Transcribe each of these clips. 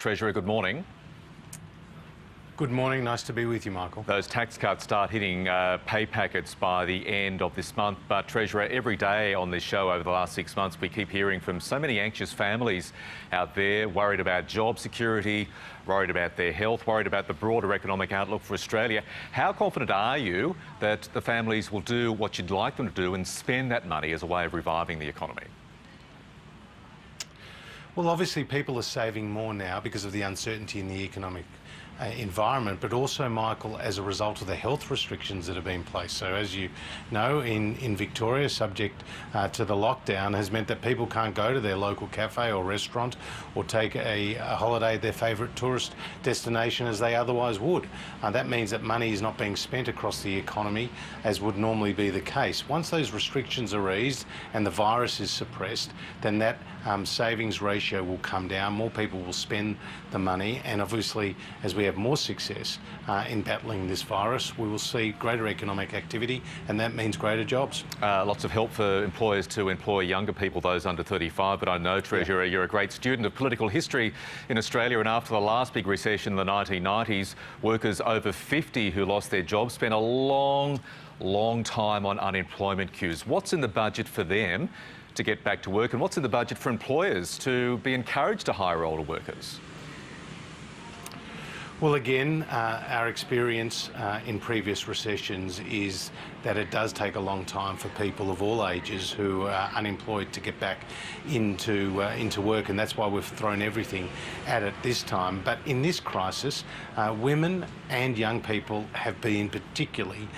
Treasurer, good morning. Good morning. Nice to be with you, Michael. Those tax cuts start hitting pay packets by the end of this month. But, Treasurer, every day on this show over the last 6 months, we keep hearing from so many anxious families out there, worried about job security, worried about their health, worried about the broader economic outlook for Australia. How confident are you that the families will do what you'd like them to do and spend that money as a way of reviving the economy? Well, obviously people are saving more now because of the uncertainty in the economic environment, but also, Michael, as a result of the health restrictions that have been placed. So as you know, in Victoria, subject to the lockdown, has meant that people can't go to their local cafe or restaurant or take a holiday at their favourite tourist destination as they otherwise would. That means that money is not being spent across the economy as would normally be the case. Once those restrictions are eased and the virus is suppressed, then that savings ratio will come down, more people will spend the money, and obviously as we have more success in battling this virus, we will see greater economic activity, and that means greater jobs. Lots of help for employers to employ younger people, those under 35, but I know, Treasurer, you're a great student of political history in Australia, and after the last big recession in the 1990s, workers over 50 who lost their jobs spent a long time on unemployment queues. What's in the budget for them to get back to work, and what's in the budget for employers to be encouraged to hire older workers? Well, again, our experience in previous recessions is that it does take a long time for people of all ages who are unemployed to get back into work, and that's why we've thrown everything at it this time. But in this crisis, women and young people have been particularly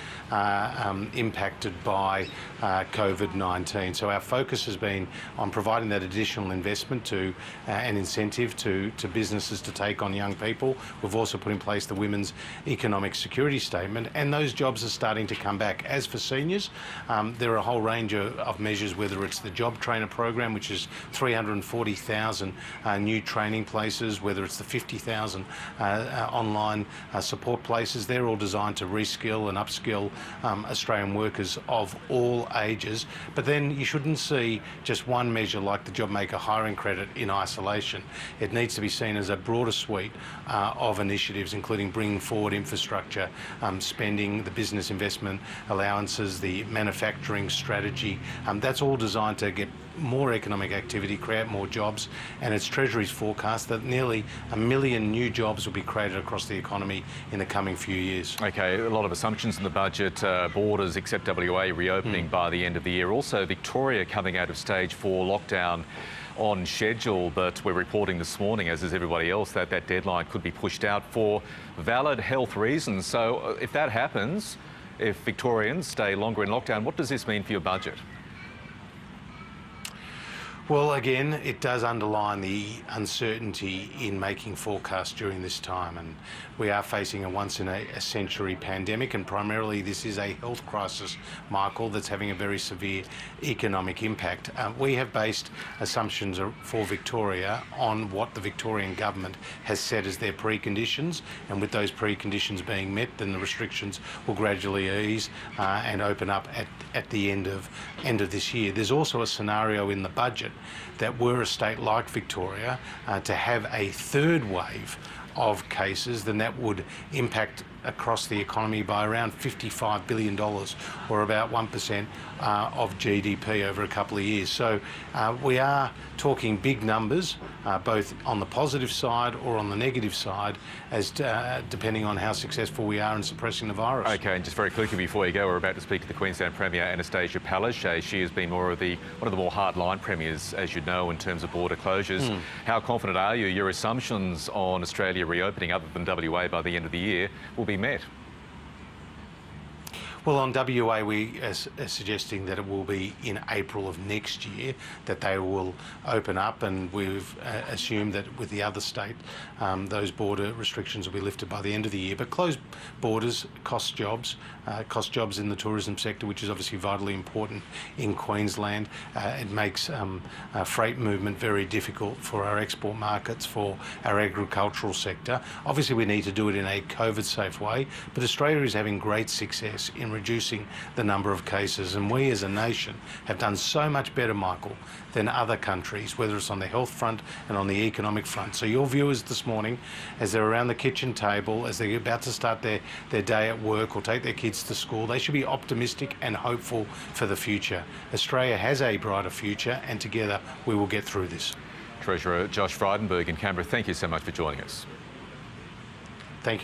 impacted by COVID-19. So our focus has been on providing that additional investment to and incentive to businesses to take on young people. We've also put in place the Women's Economic Security Statement, and those jobs are starting to come back. As for seniors, there are a whole range of measures, whether it's the Job Trainer program, which is 340,000 new training places, whether it's the 50,000 online support places. They're all designed to reskill and upskill Australian workers of all ages. But then you shouldn't see just one measure like the JobMaker hiring credit in isolation. It needs to be seen as a broader suite of initiatives, including bringing forward infrastructure spending, the business investment allowances, the manufacturing strategy. That's all designed to get more economic activity, create more jobs, and it's Treasury's forecast that nearly 1 million new jobs will be created across the economy in the coming few years. Okay, a lot of assumptions in the budget, borders except WA reopening by the end of the year. Also, Victoria coming out of stage 4 lockdown on schedule, but we're reporting this morning, as is everybody else, that that deadline could be pushed out for valid health reasons. So if that happens, if Victorians stay longer in lockdown, what does this mean for your budget? Well, again, it does underline the uncertainty in making forecasts during this time, and we are facing a once-in-a-century pandemic, and primarily this is a health crisis, Michael, that's having a very severe economic impact. We have based assumptions for Victoria on what the Victorian government has set as their preconditions, and with those preconditions being met, then the restrictions will gradually ease and open up at the end of this year. There's also a scenario in the budget that were a state like Victoria to have a third wave of cases, then that would impact across the economy by around $55 billion, or about 1% of GDP over a couple of years. So we are talking big numbers, both on the positive side or on the negative side, as depending on how successful we are in suppressing the virus. Okay, and just very quickly before you go, we're about to speak to the Queensland Premier, Anastasia Palaszczuk. She has been one of the more hard-line premiers, as you know, in terms of border closures. How confident are you your assumptions on Australia reopening, other than WA, by the end of the year, will be met? Well, on WA, we are suggesting that it will be in April of next year that they will open up, and we've assumed that with the other state, those border restrictions will be lifted by the end of the year. But closed borders cost jobs in the tourism sector, which is obviously vitally important in Queensland. It makes freight movement very difficult for our export markets, for our agricultural sector. Obviously, we need to do it in a COVID-safe way, but Australia is having great success in and reducing the number of cases. And we as a nation have done so much better, Michael, than other countries, whether it's on the health front and on the economic front. So your viewers this morning, as they're around the kitchen table, as they're about to start their day at work or take their kids to school, they should be optimistic and hopeful for the future. Australia has a brighter future, and together we will get through this. Treasurer Josh Frydenberg in Canberra, thank you so much for joining us. Thank you.